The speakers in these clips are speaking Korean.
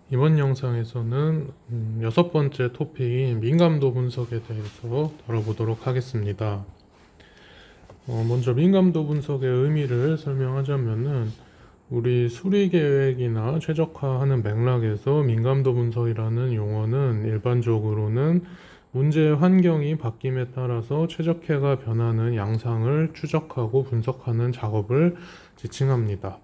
이번 영상에서는 여섯 번째 토픽인 민감도 분석에 대해서 다뤄보도록 하겠습니다. 먼저 민감도 분석의 의미를 설명하자면은 우리 수리 계획이나 최적화하는 맥락에서 민감도 분석이라는 용어는 일반적으로는 문제의 환경이 바뀜에 따라서 최적화가 변하는 양상을 추적하고 분석하는 작업을 지칭합니다.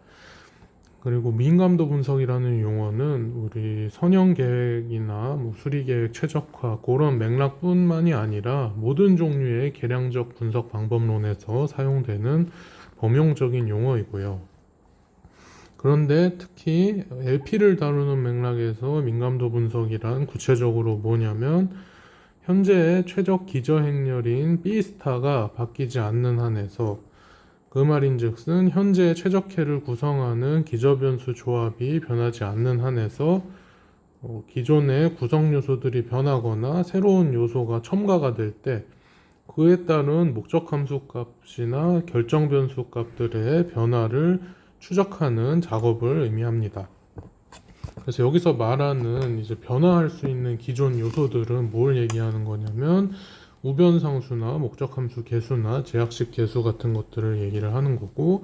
그리고 민감도 분석이라는 용어는 우리 선형 계획이나 수리 계획 최적화 그런 맥락뿐만이 아니라 모든 종류의 계량적 분석 방법론에서 사용되는 범용적인 용어이고요. 그런데 특히 LP를 다루는 맥락에서 민감도 분석이란 구체적으로 뭐냐면 현재의 최적 기저 행렬인 B스타가 바뀌지 않는 한에서 그 말인즉슨 현재 최적해를 구성하는 기저변수 조합이 변하지 않는 한에서 기존의 구성 요소들이 변하거나 새로운 요소가 첨가가 될 때 그에 따른 목적 함수 값이나 결정 변수 값들의 변화를 추적하는 작업을 의미합니다. 그래서 여기서 말하는 이제 변화할 수 있는 기존 요소들은 뭘 얘기하는 거냐면 우변상수나 목적함수 계수나 제약식 계수 같은 것들을 얘기를 하는 거고,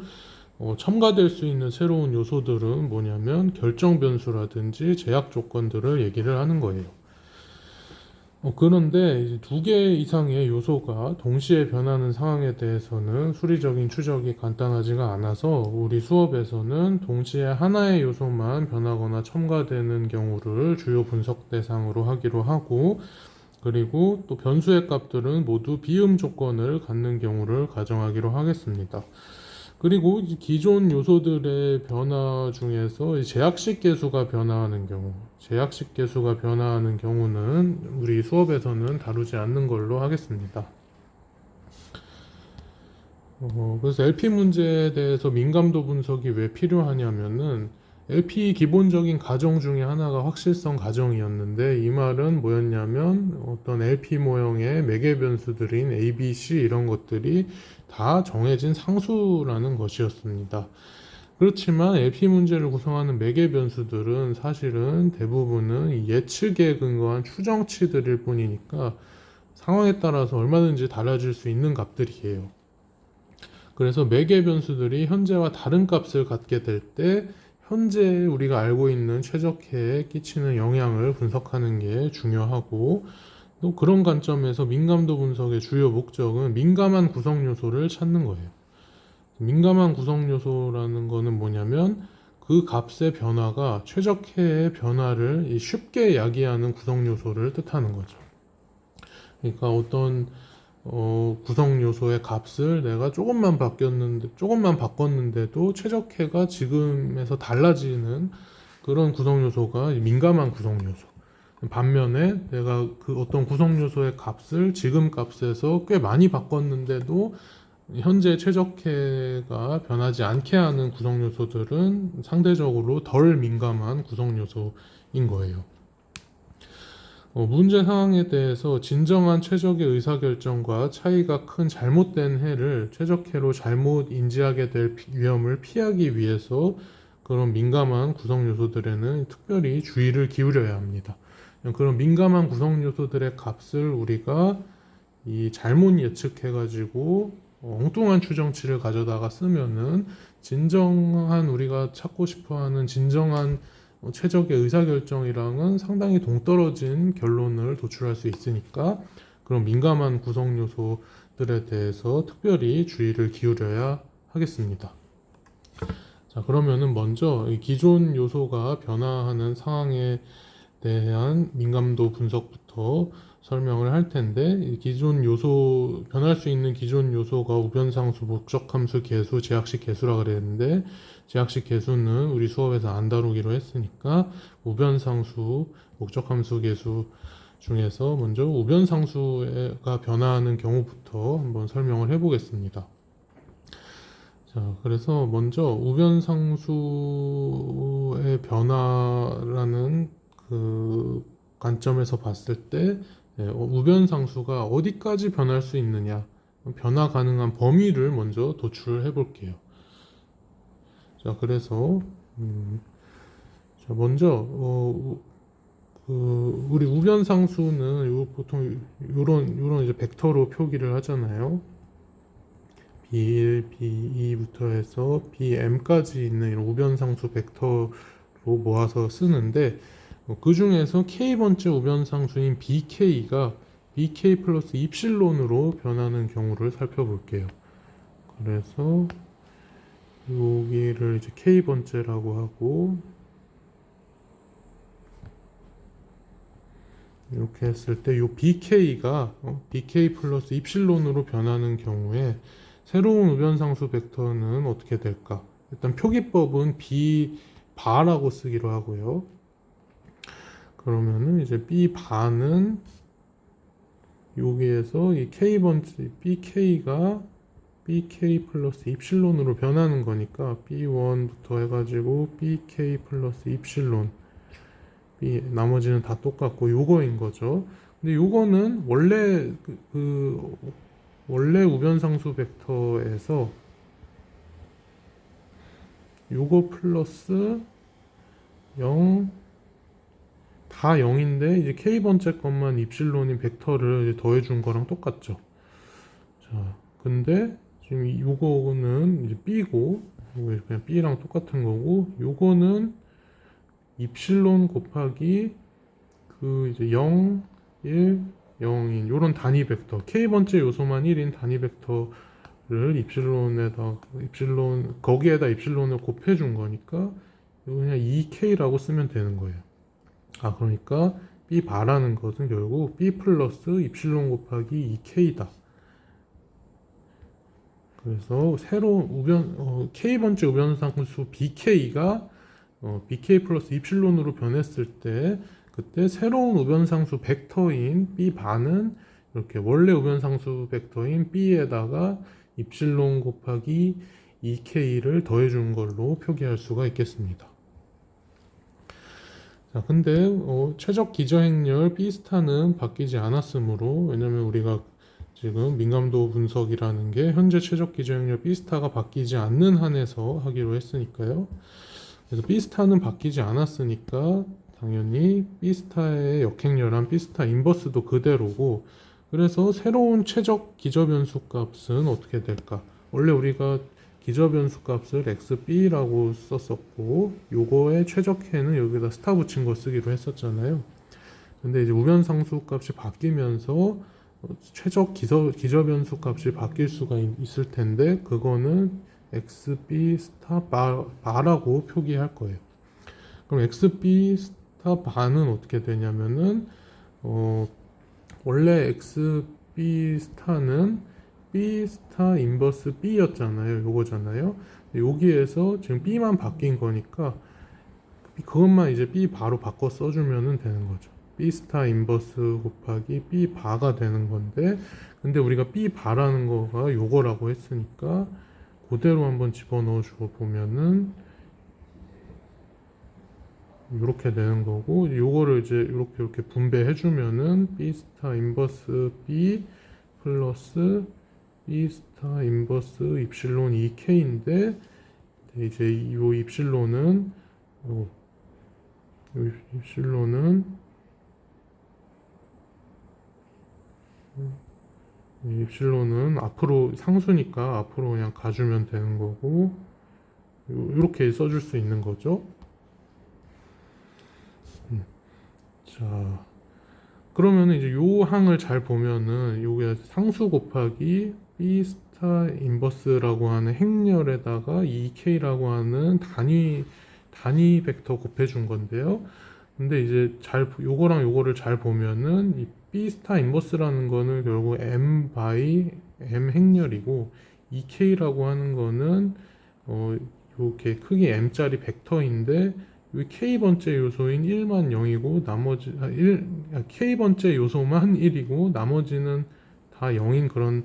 첨가될 수 있는 새로운 요소들은 뭐냐면 결정 변수라든지 제약 조건들을 얘기를 하는 거예요. 그런데 두 개 이상의 요소가 동시에 변하는 상황에 대해서는 수리적인 추적이 간단하지가 않아서 우리 수업에서는 동시에 하나의 요소만 변하거나 첨가되는 경우를 주요 분석 대상으로 하기로 하고, 그리고 또 변수의 값들은 모두 비음 조건을 갖는 경우를 가정하기로 하겠습니다. 그리고 기존 요소들의 변화 중에서 제약식 계수가 변화하는 경우, 제약식 계수가 변화하는 경우는 우리 수업에서는 다루지 않는 걸로 하겠습니다. 그래서 LP 문제에 대해서 민감도 분석이 왜 필요하냐면은 LP 기본적인 가정 중에 하나가 확실성 가정이었는데, 이 말은 뭐였냐면 어떤 LP 모형의 매개 변수들인 A, B, C 이런 것들이 다 정해진 상수라는 것이었습니다. 그렇지만 LP 문제를 구성하는 매개 변수들은 사실은 대부분은 예측에 근거한 추정치들일 뿐이니까 상황에 따라서 얼마든지 달라질 수 있는 값들이에요. 그래서 매개 변수들이 현재와 다른 값을 갖게 될 때 현재 우리가 알고 있는 최적해에 끼치는 영향을 분석하는 게 중요하고, 또 그런 관점에서 민감도 분석의 주요 목적은 민감한 구성 요소를 찾는 거예요. 민감한 구성 요소라는 거는 뭐냐면 그 값의 변화가 최적해의 변화를 쉽게 야기하는 구성 요소를 뜻하는 거죠. 그러니까 어떤 구성 요소의 값을 내가 조금만 바꿨는데도 최적해가 지금에서 달라지는 그런 구성 요소가 민감한 구성 요소. 반면에 내가 그 어떤 구성 요소의 값을 지금 값에서 꽤 많이 바꿨는데도 현재 최적해가 변하지 않게 하는 구성 요소들은 상대적으로 덜 민감한 구성 요소인 거예요. 문제 상황에 대해서 진정한 최적의 의사결정과 차이가 큰 잘못된 해를 최적해로 잘못 인지하게 될 위험을 피하기 위해서 그런 민감한 구성 요소들에는 특별히 주의를 기울여야 합니다. 그런 민감한 구성 요소들의 값을 우리가 이 잘못 예측해가지고 엉뚱한 추정치를 가져다가 쓰면은 진정한 우리가 찾고 싶어하는 진정한 최적의 의사결정이랑은 상당히 동떨어진 결론을 도출할 수 있으니까 그런 민감한 구성 요소들에 대해서 특별히 주의를 기울여야 하겠습니다. 자, 그러면은 먼저 이 기존 요소가 변화하는 상황에 대한 민감도 분석부터 설명을 할 텐데, 기존 요소, 변할 수 있는 기존 요소가 우변상수, 목적함수 계수, 제약식 계수라 그랬는데, 제약식 계수는 우리 수업에서 안 다루기로 했으니까 우변상수, 목적함수 계수 중에서 먼저 우변상수가 변화하는 경우부터 한번 설명을 해보겠습니다. 자, 그래서 먼저 우변상수의 변화라는 그 관점에서 봤을 때 우변상수가 어디까지 변할 수 있느냐, 변화 가능한 범위를 먼저 도출해 볼게요. 자, 그래서 자, 먼저 우리 우변상수는 보통 요런 이제 벡터로 표기를 하잖아요. B1, B2부터 해서 BM까지 있는 이런 우변상수 벡터로 모아서 쓰는데 그 중에서 K번째 우변상수인 BK가 BK 플러스 입실론으로 변하는 경우를 살펴볼게요. 그래서 여기를 이제 K번째라고 하고 이렇게 했을 때 이 BK가 BK 플러스 입실론으로 변하는 경우에 새로운 우변상수 벡터는 어떻게 될까? 일단 표기법은 B 바라고 쓰기로 하고요. 그러면은 이제 B 바는 여기에서 이 K번째 BK가 BK 플러스 입실론으로 변하는 거니까 B1부터 해가지고 BK 플러스 입실론 나머지는 다 똑같고 요거인 거죠. 근데 요거는 원래 원래 우변상수 벡터에서 요거 플러스 0 다 0인데 이제 K번째 것만 입실론인 벡터를 이제 더해준 거랑 똑같죠. 자, 근데 지금 요거는 이제 B고 요거 그냥 B랑 똑같은 거고 요거는 입실론 곱하기 그 이제 0, 1, 0인 요런 단위 벡터 K번째 요소만 1인 단위 벡터를 입실론 거기에다 입실론을 곱해준 거니까 이거 그냥 2K라고 쓰면 되는 거예요. 그러니까 B 바라는 것은 결국 B 플러스 입실론 곱하기 2K다. 그래서 새로운 K번째 우변상수 BK가 BK 플러스 입실론으로 변했을 때 그때 새로운 우변상수 벡터인 B 바는 이렇게 원래 우변상수 벡터인 B에다가 입실론 곱하기 2K를 더해준 걸로 표기할 수가 있겠습니다. 자, 근데 최적 기저행렬 B 스타는 바뀌지 않았으므로 왜냐면 우리가 지금 민감도 분석이라는 게 현재 최적 기저행렬 B 스타가 바뀌지 않는 한에서 하기로 했으니까요. 그래서 B 스타는 바뀌지 않았으니까 당연히 B 스타의 역행렬한 B 스타 인버스도 그대로고 그래서 새로운 최적 기저변수 값은 어떻게 될까? 원래 우리가 기저변수 값을 xb라고 썼었고 요거의 최적해는 여기다 스타 붙인 거 쓰기로 했었잖아요. 근데 이제 우변상수 값이 바뀌면서 최적 기저변수 값이 바뀔 수가 있을 텐데 그거는 xb 스타 바라고 표기할 거예요. 그럼 xb 스타 바는 어떻게 되냐면은 원래 xb 스타는 b 스타 인버스 b였잖아요. 요거잖아요. 여기에서 지금 b만 바뀐 거니까 그것만 이제 b 바로 바꿔 써주면 되는 거죠. b 스타 인버스 곱하기 b 바가 되는 건데 근데 우리가 b 바라는 거가 요거라고 했으니까 그대로 한번 집어넣어 줘 보면은 이렇게 되는 거고 요거를 이제 이렇게 분배해 주면은 b 스타 인버스 b 플러스 b 스타 인버스 입실론 2k인데 이제 요 입실론은 입실론은 앞으로 상수니까 앞으로 그냥 가주면 되는 거고 이렇게 써줄 수 있는 거죠. 자, 그러면은 이제 요 항을 잘 보면은 요게 상수 곱하기 B 스타 인버스라고 하는 행렬에다가 2K라고 하는 단위 벡터 곱해준 건데요. 근데 이제 요거랑 요거를 잘 보면은 이 B 스타 인버스라는 거는 결국 M 바이 M 행렬이고 2K라고 하는 거는 이렇게 크기 M짜리 벡터인데 이 K번째 요소인 1만 0이고 나머지 K번째 요소만 1이고 나머지는 다 0인 그런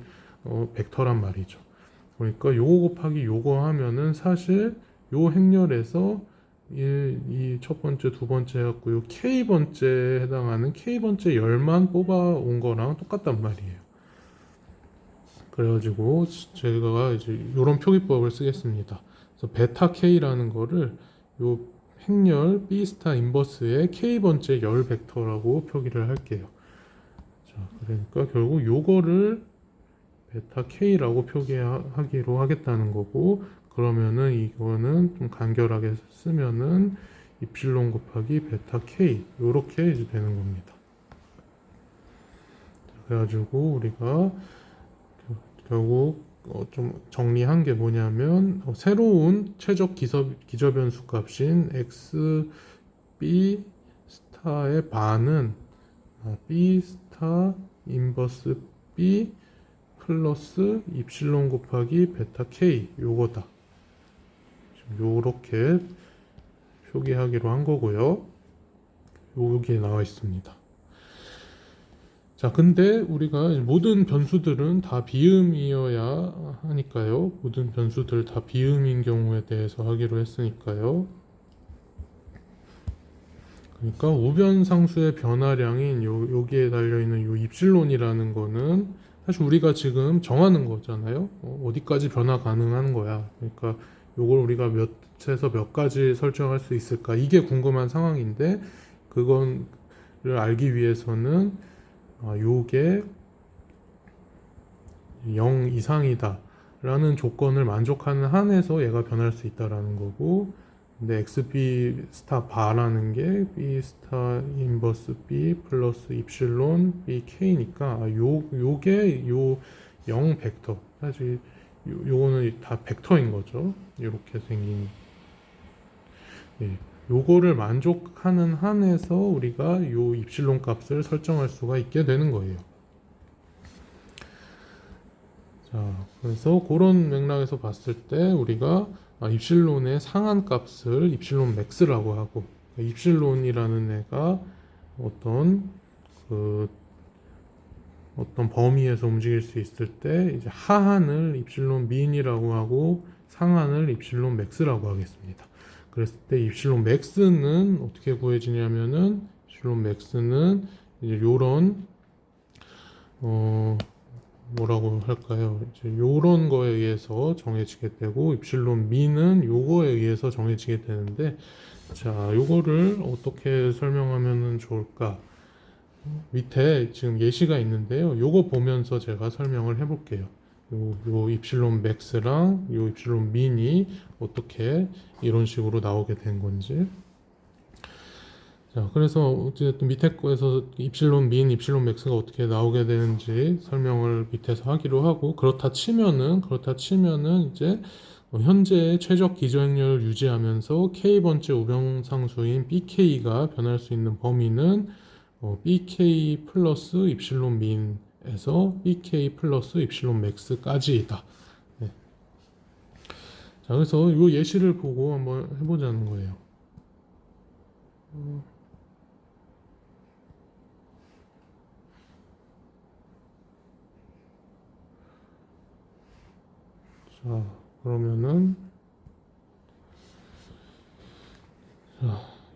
벡터란 말이죠. 그러니까 요거 곱하기 요거 하면은 사실 요 행렬에서 이 첫 번째, 두 번째 해갖고 요 K번째에 해당하는 K번째 열만 뽑아온 거랑 똑같단 말이에요. 그래가지고 제가 이제 요런 표기법을 쓰겠습니다. 그래서 베타 K라는 거를 요 행렬 B 스타 인버스의 K번째 열 벡터라고 표기를 할게요. 자, 그러니까 결국 요거를 베타 K라고 표기하기로 하겠다는 거고, 그러면은 이거는 좀 간결하게 쓰면은 입실론 곱하기 베타 K 요렇게 이제 되는 겁니다. 그래가지고 우리가 결국 좀 정리한 게 뭐냐면 새로운 최적 기저변수 값인 x b 스타의 반은 b 스타 인버스 b 플러스 입실론 곱하기 베타 k 요거다. 요렇게 표기하기로 한 거고요. 여기에 나와 있습니다. 자, 근데 우리가 모든 변수들은 다 비음이어야 하니까요. 모든 변수들 다 비음인 경우에 대해서 하기로 했으니까요. 그러니까 우변상수의 변화량인 여기에 달려있는 요 입실론이라는 거는 사실 우리가 지금 정하는 거잖아요. 어디까지 변화 가능한 거야. 그러니까 요걸 우리가 몇에서 몇 가지 설정할 수 있을까? 이게 궁금한 상황인데 그거를 알기 위해서는 요게 0 이상이다 라는 조건을 만족하는 한에서 얘가 변할 수 있다라는 거고, 근데 xb 스타 바라는 게 b 스타 인버스 b 플러스 입실론 bk니까 요게 요 0 벡터, 사실 요거는 다 벡터인 거죠. 이렇게 생긴, 예, 요거를 만족하는 한에서 우리가 요 입실론 값을 설정할 수가 있게 되는 거예요. 자, 그래서 그런 맥락에서 봤을 때 우리가 입실론의 상한 값을 입실론 맥스라고 하고, 입실론이라는 애가 어떤 범위에서 움직일 수 있을 때 이제 하한을 입실론 민이라고 하고 상한을 입실론 맥스라고 하겠습니다. 그랬을 때 입실론 맥스는 어떻게 구해지냐면은 입실론 맥스는 이제 요런 뭐라고 할까요? 이제 요런 거에 의해서 정해지게 되고, 입실론 미는 요거에 의해서 정해지게 되는데, 자, 요거를 어떻게 설명하면 좋을까? 밑에 지금 예시가 있는데요. 요거 보면서 제가 설명을 해볼게요. 요 입실론 맥스랑 요 입실론 민이 어떻게 이런 식으로 나오게 된 건지. 자, 그래서 어쨌든 밑에 거에서 입실론 민, 입실론 맥스가 어떻게 나오게 되는지 설명을 밑에서 하기로 하고, 그렇다 치면은 이제 현재의 최적 기저행렬을 유지하면서 k번째 우변상수인 bk가 변할 수 있는 범위는 bk 플러스 입실론 민에서 bk 플러스 입실론 맥스까지이다. 네. 자, 그래서 이 예시를 보고 한번 해보자는 거예요. 자, 그러면은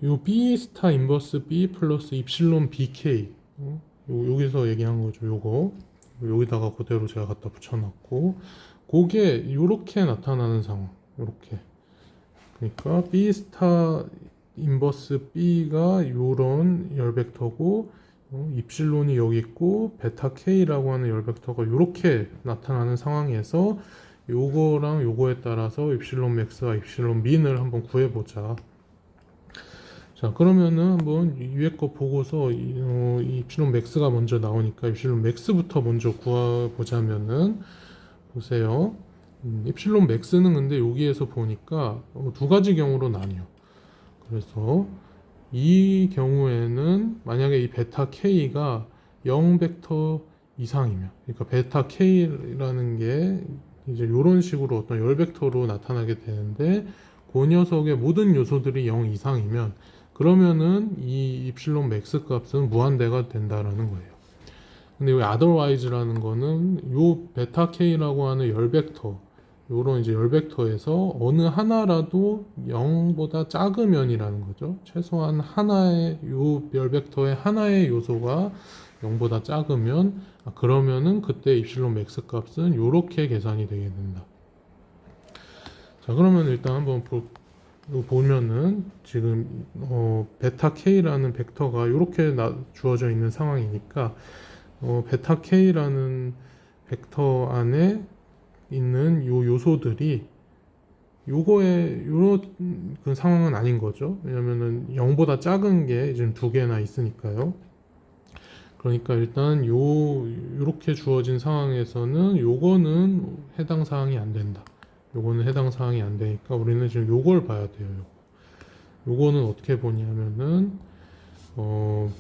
요 B 스타 인버스 B 플러스 입실론 BK, 여기서 얘기한 거죠. 요거 여기다가 그대로 제가 갖다 붙여놨고, 그게 요렇게 나타나는 상황. 요렇게, 그러니까 B 스타 인버스 B가 요런 열 벡터고, 입실론이 여기 있고 베타 K라고 하는 열 벡터가 요렇게 나타나는 상황에서 요거랑 요거에 따라서 입실론 맥스와 입실론 민을 한번 구해보자. 자, 그러면은 한번 위에 거 보고서 이 입실론 맥스가 먼저 나오니까 입실론 맥스부터 먼저 구해보자면은, 보세요. 입실론 맥스는 근데 여기에서 보니까 두 가지 경우로 나뉘어. 그래서 이 경우에는 만약에 이 베타 K가 0 벡터 이상이면, 그러니까 베타 K라는 게 이제 이런 식으로 어떤 열 벡터로 나타나게 되는데, 그 녀석의 모든 요소들이 0 이상이면 그러면은 이 입실론 맥스 값은 무한대가 된다라는 거예요. 근데 이 otherwise라는 거는 요 베타 K라고 하는 열 벡터, 요런 이제 열 벡터에서 어느 하나라도 0보다 작으면이라는 거죠. 최소한 하나의 요 열 벡터의 하나의 요소가 0보다 작으면, 그러면은 그때 입실론 맥스 값은 요렇게 계산이 되게 된다. 자, 그러면 일단 한번 이거 보면은 지금 베타 k라는 벡터가 이렇게 주어져 있는 상황이니까 베타 k라는 벡터 안에 있는 요 요소들이 요거에 요런 그 상황은 아닌 거죠. 왜냐면은 0보다 작은 게 지금 두 개나 있으니까요. 그러니까 일단 요렇게 주어진 상황에서는 요거는 해당 사항이 안 된다. 요거는 해당 사항이 안 되니까 우리는 지금 요걸 봐야 돼요. 요거는 어떻게 보냐면은 어,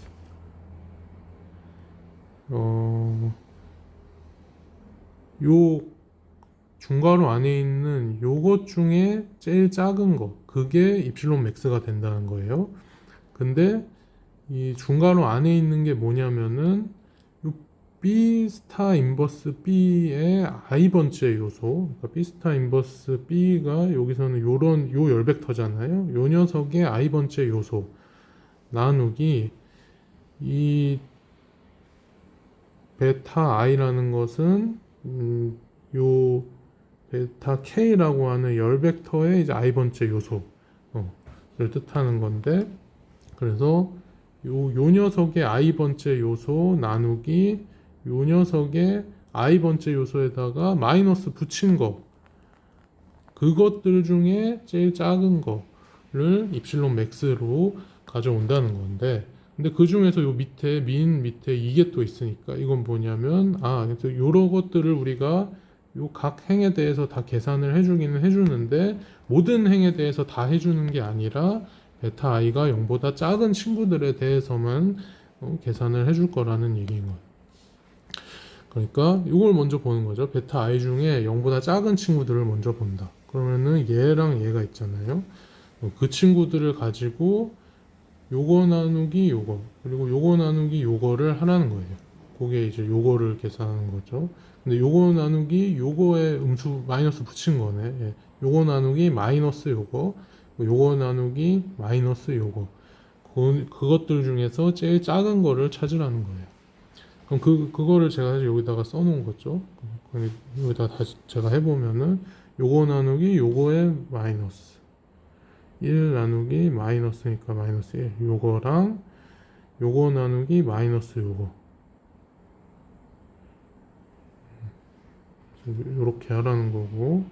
어, 요 중괄호 안에 있는 요것 중에 제일 작은 거 그게 입실론 맥스가 된다는 거예요. 근데 이 중괄호 안에 있는 게 뭐냐면은 요 B 스타 인버스 B의 I 번째 요소, 그러니까 B 스타 인버스 B가 여기서는 요런 요 열벡터잖아요. 요 녀석의 I 번째 요소 나누기 이 베타 I라는 것은 요 베타 K라고 하는 열벡터의 이제 I 번째 요소를 뜻하는 건데, 그래서 요 녀석의 I 번째 요소 나누기 요 녀석의 I 번째 요소에다가 마이너스 붙인 거, 그것들 중에 제일 작은 거를 입실론 맥스로 가져온다는 건데, 근데 그 중에서 요 밑에 민 밑에 이게 또 있으니까 이건 뭐냐면 그래서 요런 것들을 우리가 요 각 행에 대해서 다 계산을 해주기는 해주는데 모든 행에 대해서 다 해주는 게 아니라 베타 i가 0보다 작은 친구들에 대해서만 계산을 해줄 거라는 얘기인 거예요. 그러니까 이걸 먼저 보는 거죠. 베타 i 중에 0보다 작은 친구들을 먼저 본다. 그러면은 얘랑 얘가 있잖아요. 그 친구들을 가지고 요거 나누기 요거 그리고 요거 나누기 요거를 하라는 거예요. 그게 이제 요거를 계산하는 거죠. 근데 요거 나누기 요거에 음수 마이너스 붙인 거네. 예. 요거 나누기 마이너스 요거 나누기 마이너스 요거 그것들 중에서 제일 작은 거를 찾으라는 거예요. 그럼 그거를 제가 사실 여기다가 써놓은 거죠. 여기다 다시 제가 해보면은 요거 나누기 요거의 마이너스 1 나누기 마이너스니까 마이너스 1 요거랑 요거 나누기 마이너스 요거 요렇게 하라는 거고,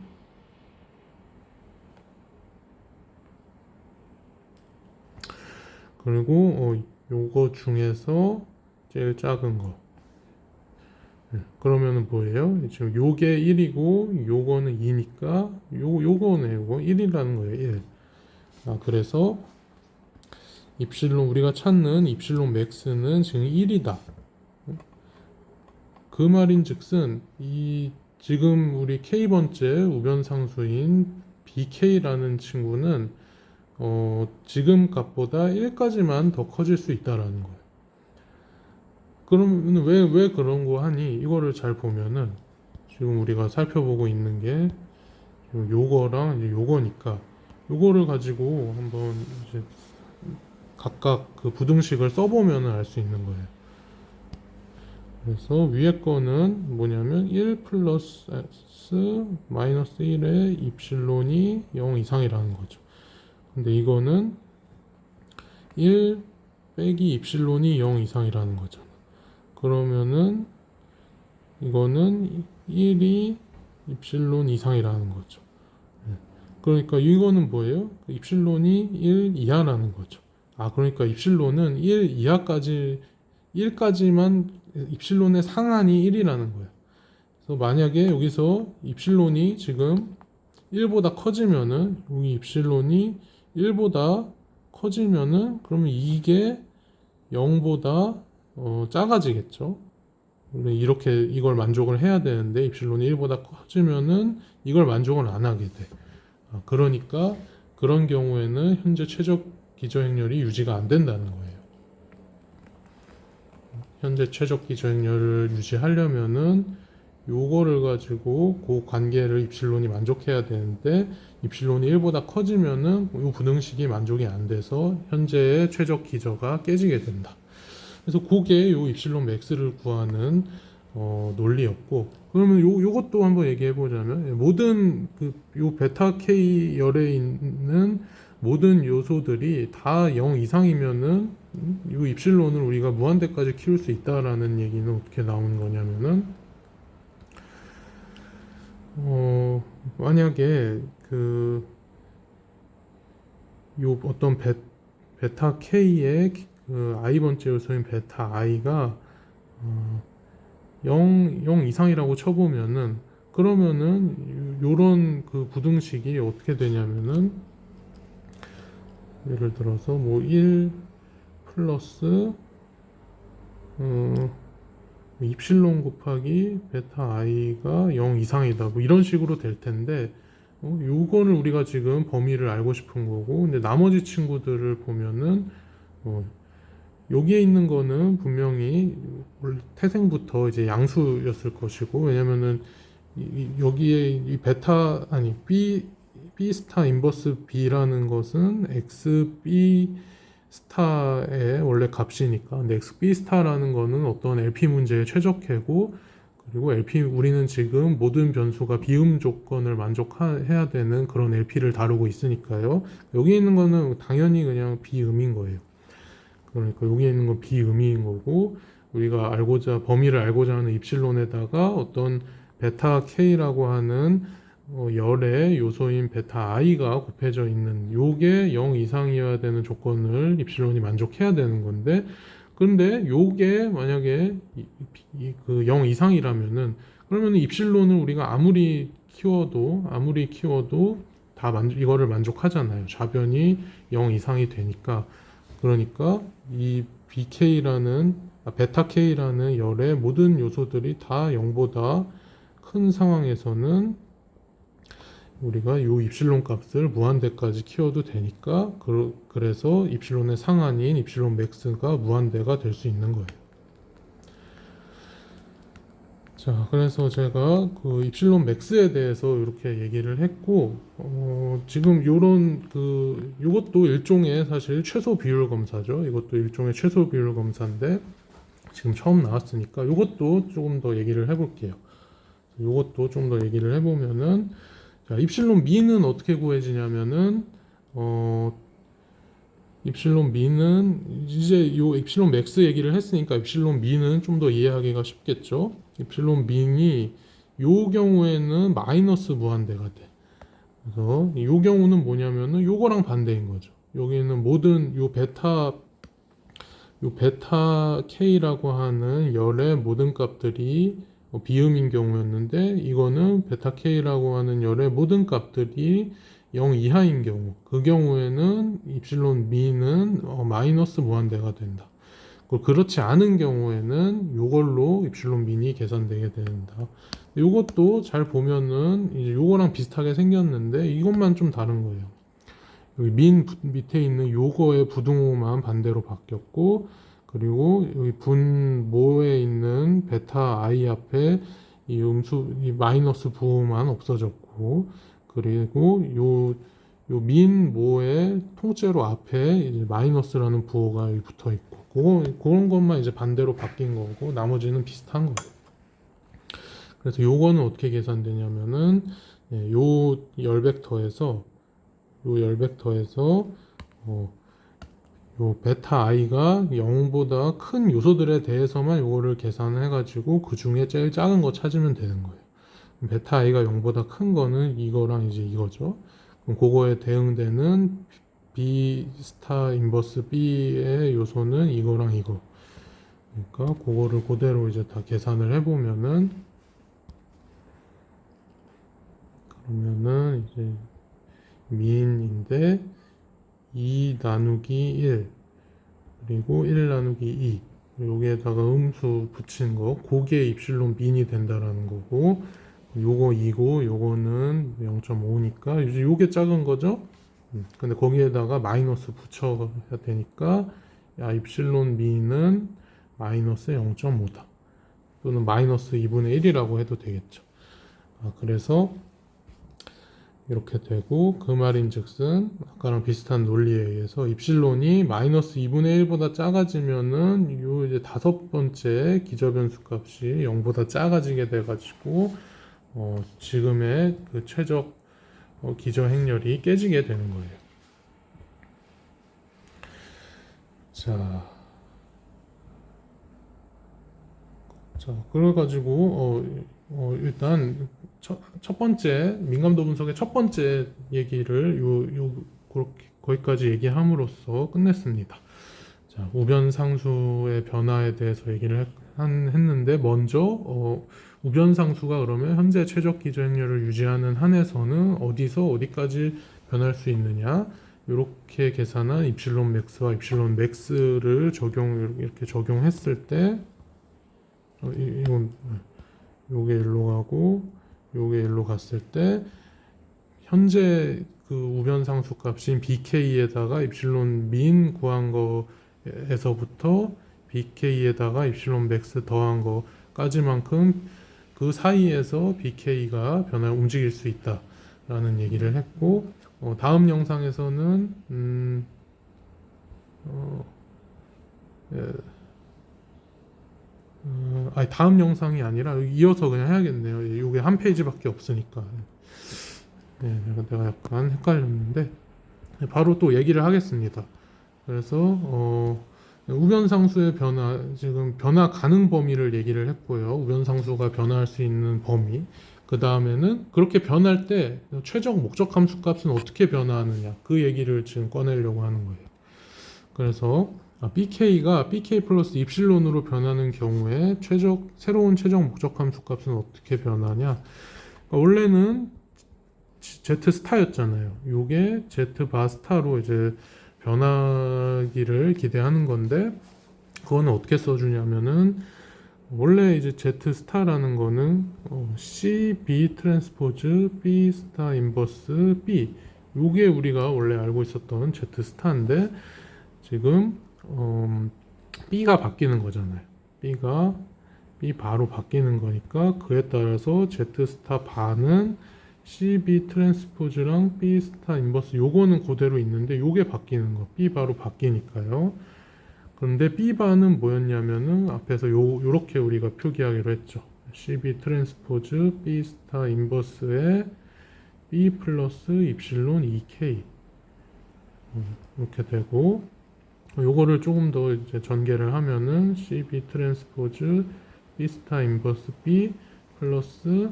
그리고 요거 중에서 제일 작은 거 그러면은 뭐예요? 지금 요게 1이고 요거는 2니까 요거네 요거 1이라는 거예요. 1. 그래서 입실론 우리가 찾는 입실론 맥스는 지금 1이다. 그 말인즉슨 이 지금 우리 k번째 우변상수인 bk라는 친구는 지금 값보다 1까지만 더 커질 수 있다라는 거예요. 그러면 왜 그런 거 하니? 이거를 잘 보면은 지금 우리가 살펴보고 있는 게 요거랑 이제 요거니까 요거를 가지고 한번 이제 각각 그 부등식을 써보면 알 수 있는 거예요. 그래서 위에 거는 뭐냐면 1 플러스 마이너스 1의 입실론이 0 이상이라는 거죠. 근데 이거는 1 빼기 입실론이 0 이상이라는 거죠. 그러면은 이거는 1이 입실론 이상이라는 거죠. 그러니까 이거는 뭐예요? 입실론이 1 이하라는 거죠. 그러니까 입실론은 1 이하까지 1까지만 입실론의 상한이 1이라는 거예요. 그래서 만약에 여기서 입실론이 지금 1보다 커지면은 여기 입실론이 1보다 커지면은 그러면 이게 0보다 작아지겠죠. 원래 이렇게 이걸 만족을 해야 되는데 입실론이 1보다 커지면은 이걸 만족을 안 하게 돼. 그러니까 그런 경우에는 현재 최적 기저행렬이 유지가 안 된다는 거예요. 현재 최적 기저행렬을 유지하려면은 요거를 가지고 그 관계를 입실론이 만족해야 되는데 입실론이 1보다 커지면은 이 부등식이 만족이 안 돼서 현재의 최적 기저가 깨지게 된다. 그래서 그게 요 입실론 맥스를 구하는 논리였고, 그러면 요것도 한번 얘기해 보자면 모든 요 베타 K 열에 있는 모든 요소들이 다 0 이상이면은 이 입실론을 우리가 무한대까지 키울 수 있다라는 얘기는 어떻게 나오는 거냐면은 만약에 요 어떤 베타 K의 그 I 번째 요소인 베타 I가 0 이상이라고 쳐보면은 그러면은 요런 그 부등식이 어떻게 되냐면은 예를 들어서 뭐 1 플러스 입실론 곱하기 베타 i가 0 이상이다 뭐 이런 식으로 될 텐데 요거를 우리가 지금 범위를 알고 싶은 거고 근데 나머지 친구들을 보면은 여기에 있는 거는 분명히 태생부터 이제 양수였을 것이고 왜냐면은 여기에 이 베타 아니 B 스타 인버스 B라는 것은 X B 스타의 원래 값이니까 근데 X B 스타라는 거는 어떤 LP 문제의 최적해고 그리고 LP 우리는 지금 모든 변수가 비음 조건을 만족해야 되는 그런 LP를 다루고 있으니까요. 여기 있는 거는 당연히 그냥 비음인 거예요. 그러니까 여기 있는 건 비음인 거고 우리가 범위를 알고자 하는 입실론에다가 어떤 베타 K라고 하는 열의 요소인 베타 i가 곱해져 있는 요게 0 이상이어야 되는 조건을 입실론이 만족해야 되는 건데 그런데 요게 만약에 그 0 이상이라면은 그러면 입실론을 우리가 아무리 키워도 이거를 만족하잖아요. 좌변이 0 이상이 되니까 그러니까 이 베타 K라는 열의 모든 요소들이 다 0보다 큰 상황에서는 우리가 요 입실론 값을 무한대까지 키워도 되니까 그래서 입실론의 상한인 입실론 맥스가 무한대가 될 수 있는 거예요. 자, 그래서 제가 그 입실론 맥스에 대해서 이렇게 얘기를 했고, 지금 요것도 일종의 사실 최소 비율 검사죠. 이것도 일종의 최소 비율 검사인데, 지금 처음 나왔으니까 요것도 조금 더 얘기를 해볼게요. 요것도 좀 더 얘기를 해보면은, 자, 입실론 미는 어떻게 구해지냐면은, 입실론 미는 이제 요 입실론 맥스 얘기를 했으니까 입실론 미는 좀 더 이해하기가 쉽겠죠. 입실론 미이 요 경우에는 마이너스 무한대가 돼. 그래서 요 경우는 뭐냐면은 요거랑 반대인 거죠. 여기는 모든 요 베타 K라고 하는 열의 모든 값들이 비음인 경우였는데 이거는 베타 K라고 하는 열의 모든 값들이 0 이하인 경우 그 경우에는 입실론 미는 마이너스 무한대가 된다. 그렇지 않은 경우에는 이걸로 입실론 미니 계산되게 된다. 이것도 잘 보면은 이제 요거랑 비슷하게 생겼는데 이것만 좀 다른 거예요. 여기 밑에 있는 요거의 부등호만 반대로 바뀌었고 그리고 여기 분모에 있는 베타 i 앞에 이 마이너스 부호만 없어졌고 그리고 요 민모의 통째로 앞에 이제 마이너스라는 부호가 여기 붙어 있고 그런 것만 이제 반대로 바뀐 거고 나머지는 비슷한 거예요. 그래서 요거는 어떻게 계산되냐면은 요 열벡터에서 요 베타 i가 0보다 큰 요소들에 대해서만 요거를 계산을 해가지고 그 중에 제일 작은 거 찾으면 되는 거예요. 베타 i가 0보다 큰 거는 이거랑 이제 이거죠. 그럼 그거에 대응되는 B 스타 인버스 B의 요소는 이거랑 이거. 그러니까 그거를 그대로 이제 다 계산을 해보면은 그러면은 이제 민인데 2 나누기 1 그리고 1 나누기 2 여기에다가 음수 붙인 거 그게 입실론 민이 된다라는 거고 요거 2고 요거는 0.5니까 이제 요게 작은 거죠. 근데 거기에다가 마이너스 붙여야 되니까 입실론 민은 마이너스 0.5다 또는 마이너스 2분의 1이라고 해도 되겠죠. 그래서 이렇게 되고 그 말인즉슨 아까랑 비슷한 논리에 의해서 입실론이 마이너스 2분의 1보다 작아지면은 요 이제 다섯 번째 기저변수 값이 0보다 작아지게 돼가지고 지금의 그 최적 기저 행렬이 깨지게 되는 거예요. 자, 그래가지고 일단 첫 번째 민감도 분석의 첫 번째 얘기를 그렇게 거기까지 얘기함으로써 끝냈습니다. 자, 우변 상수의 변화에 대해서 얘기를 했는데 먼저 우변 상수가 그러면 현재 최적 기저행렬을 유지하는 한에서는 어디서 어디까지 변할 수 있느냐, 이렇게 계산한 입실론 맥스와 입실론 맥스를 이렇게 적용했을 때 이건 요게 일로 가고 요게 일로 갔을 때 현재 그 우변 상수 값인 BK에다가 입실론 민 구한 거에서부터 BK에다가 입실론 맥스 더한 거까지만큼 그 사이에서 BK가 움직일 수 있다라는 얘기를 했고, 다음 영상에서는 예, 아니 다음 영상이 아니라 이어서 그냥 해야겠네요. 이게 한 페이지밖에 없으니까. 네, 내가 약간 헷갈렸는데 바로 또 얘기를 하겠습니다. 그래서 우변상수의 변화, 지금 변화 가능 범위를 얘기를 했고요. 우변상수가 변화할 수 있는 범위. 그 다음에는 그렇게 변할 때 최적 목적 함수 값은 어떻게 변화하느냐, 그 얘기를 지금 꺼내려고 하는 거예요. 그래서 BK가 BK 플러스 입실론으로 변하는 경우에 새로운 최적 목적 함수 값은 어떻게 변하냐. 그러니까 원래는 Z 스타였잖아요. 요게 Z 바 스타로 이제 변하기를 기대하는 건데, 그거는 어떻게 써주냐면은 원래 이제 Z 스타라는 거는 C B 트랜스포즈 B 스타 인버스 B, 요게 우리가 원래 알고 있었던 Z 스타인데 지금 B가 바뀌는 거잖아요. B가 B 바로 바뀌는 거니까 그에 따라서 Z 스타 바는 CB 트랜스포즈랑 B 스타 인버스 요거는 그대로 있는데 요게 바뀌는 거, B 바로 바뀌니까요. 그런데 B 바는 뭐였냐면은 앞에서 요렇게 우리가 표기하기로 했죠. CB 트랜스포즈 B 스타 인버스에 B 플러스 입실론 2K 이렇게 되고, 요거를 조금 더 이제 전개를 하면은 CB 트랜스포즈 B 스타 인버스 B 플러스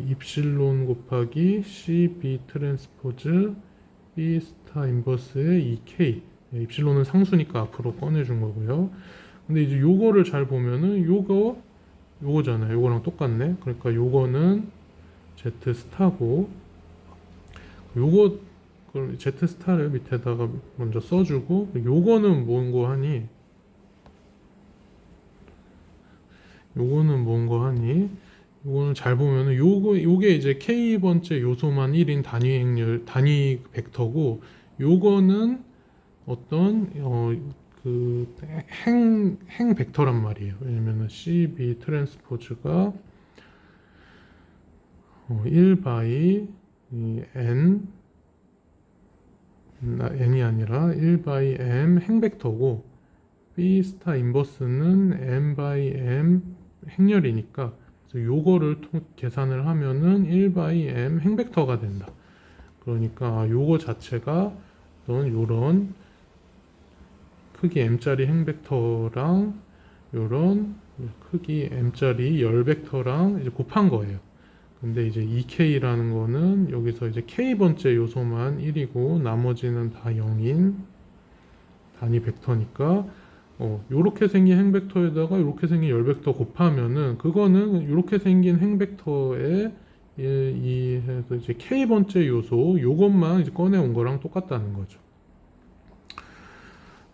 입실론 곱하기 CB 트랜스포즈 B 스타 인버스의 2K. 입실론은 상수니까 앞으로 꺼내준 거고요. 근데 이제 요거를 잘 보면은 요거잖아요. 요거랑 똑같네. 그러니까 요거는 Z 스타고, 요거 Z 스타를 밑에다가 먼저 써주고, 요거는 뭔거 하니? 요거는 잘 보면은 요게 이제 K번째 요소만 1인 단위 벡터고, 요거는 어떤 행 벡터란 말이에요. 왜냐면은 CB 트랜스포즈가 1 바이 n이 아니라 1 바이 m 행 벡터고, B 스타 인버스는 m 바이 m 행렬이니까 요거를 계산을 하면은 1 바이 m 행 벡터가 된다. 그러니까 요거 자체가 요런 크기 m짜리 행 벡터랑 요런 크기 m짜리 열 벡터랑 이제 곱한 거예요. 근데 이제 2K라는 거는 여기서 이제 K번째 요소만 1이고 나머지는 다 0인 단위 벡터니까 요렇게 생긴 행 벡터에다가 요렇게 생긴 열 벡터 곱하면은 그거는 요렇게 생긴 행 벡터에 해서 이제 K번째 요소 요것만 이제 꺼내온 거랑 똑같다는 거죠.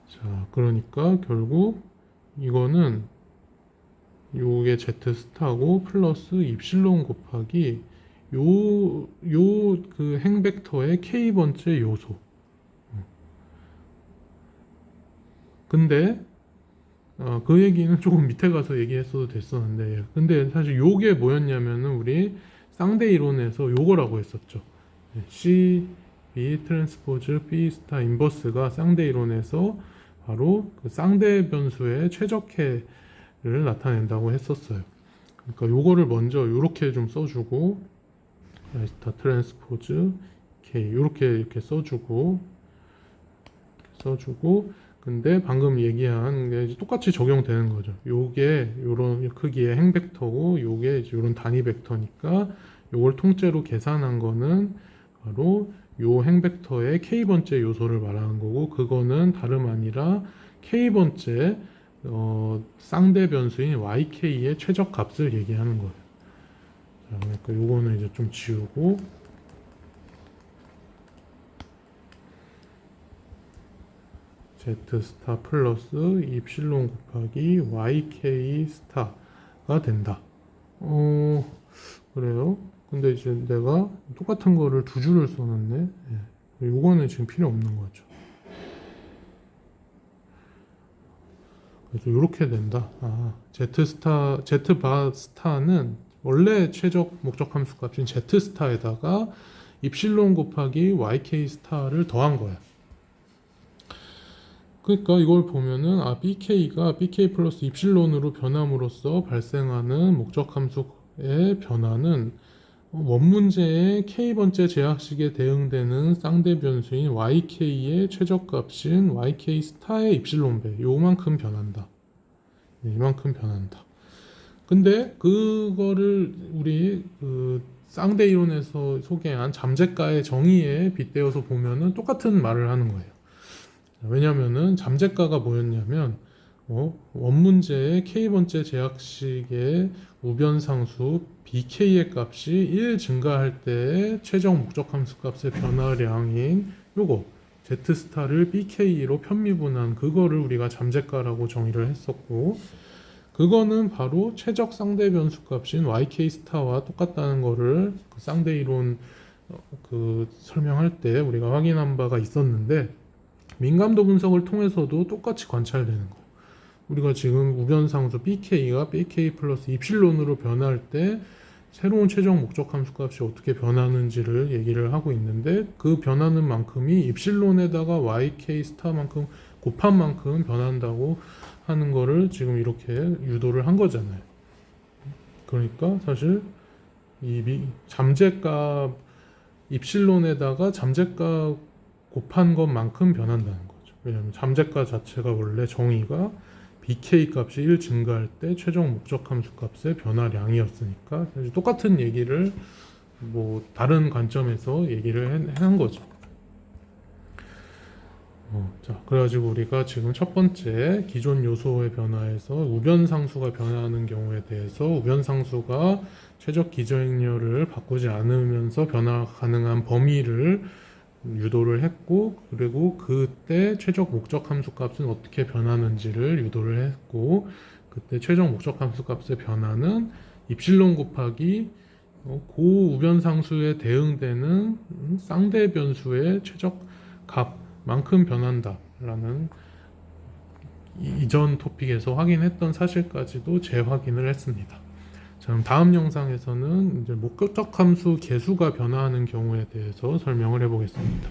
자, 그러니까 결국 이거는 요게 Z 스타고 플러스 입실론 곱하기 요 그 행 벡터의 K 번째 요소. 근데 그 얘기는 조금 밑에 가서 얘기했어도 됐었는데, 근데 사실 요게 뭐였냐면은 우리 쌍대 이론에서 요거라고 했었죠. C B 트랜스포즈 B 스타 인버스가 쌍대 이론에서 바로 그 쌍대 변수의 최적해를 나타낸다고 했었어요. 그러니까 요거를 먼저 요렇게 좀 써주고, 스타 트랜스포즈 K 이렇게 써주고, 근데 방금 얘기한 게 이제 똑같이 적용되는 거죠. 요게 요런 크기의 행벡터고 요게 이제 요런 단위 벡터니까 요걸 통째로 계산한 거는 바로 요 행벡터의 k번째 요소를 말하는 거고, 그거는 다름 아니라 k번째 쌍대 변수인yk의 최적값을 얘기하는 거예요. 자, 그러니까 요거는 이제 좀 지우고 z 스타 플러스 입실론 곱하기 yk 스타가 된다. 그래요. 근데 이제 내가 똑같은 거를 두 줄을 써놨네. 예. 요거는 지금 필요 없는 거죠. 그래서 이렇게 된다. z바 스타는 원래 최적 목적 함수 값인 z 스타에다가 입실론 곱하기 yk 스타를 더한 거야. 그러니까 이걸 보면은 bk가 bk 플러스 입실론으로 변함으로써 발생하는 목적 함수의 변화는 원문제의 k번째 제약식에 대응되는 쌍대 변수인 yk의 최적값인 yk 스타의 입실론배 요만큼 변한다. 이만큼 변한다. 근데 그거를 우리 그 쌍대 이론에서 소개한 잠재가의 정의에 빗대어서 보면은 똑같은 말을 하는 거예요. 왜냐면은 잠재가가 뭐였냐면 원문제의 k번째 제약식의 우변상수 bk의 값이 1 증가할 때의 최종 목적 함수 값의 변화량인 요거 z 스타를 bk로 편미분한 그거를 우리가 잠재가라고 정의를 했었고, 그거는 바로 최적 쌍대 변수 값인 yk 스타와 똑같다는 거를 그 쌍대 이론 그 설명할 때 우리가 확인한 바가 있었는데, 민감도 분석을 통해서도 똑같이 관찰되는 거예요. 우리가 지금 우변상수 bk가 bk 플러스 입실론으로 변할 때 새로운 최종 목적 함수 값이 어떻게 변하는지를 얘기를 하고 있는데, 그 변하는 만큼이 입실론에다가 yk 스타만큼 곱한 만큼 변한다고 하는 거를 지금 이렇게 유도를 한 거잖아요. 그러니까 사실 이 잠재값 입실론에다가 잠재값 곱한 것만큼 변한다는 거죠. 왜냐하면 잠재가 자체가 원래 정의가 bk 값이 1 증가할 때 최종 목적 함수 값의 변화량이었으니까 사실 똑같은 얘기를 뭐 다른 관점에서 얘기를 한 거죠. 자, 그래가지고 우리가 지금 첫 번째 기존 요소의 변화에서 우변상수가 변화하는 경우에 대해서 우변상수가 최적 기저행렬을 바꾸지 않으면서 변화 가능한 범위를 유도를 했고, 그리고 그때 최적 목적 함수 값은 어떻게 변하는지를 유도를 했고, 그때 최적 목적 함수 값의 변화는 입실론 곱하기 고우변상수에 대응되는 쌍대 변수의 최적 값만큼 변한다라는 이전 토픽에서 확인했던 사실까지도 재확인을 했습니다. 자, 그럼 다음 영상에서는 이제 목적 함수 개수가 변화하는 경우에 대해서 설명을 해보겠습니다.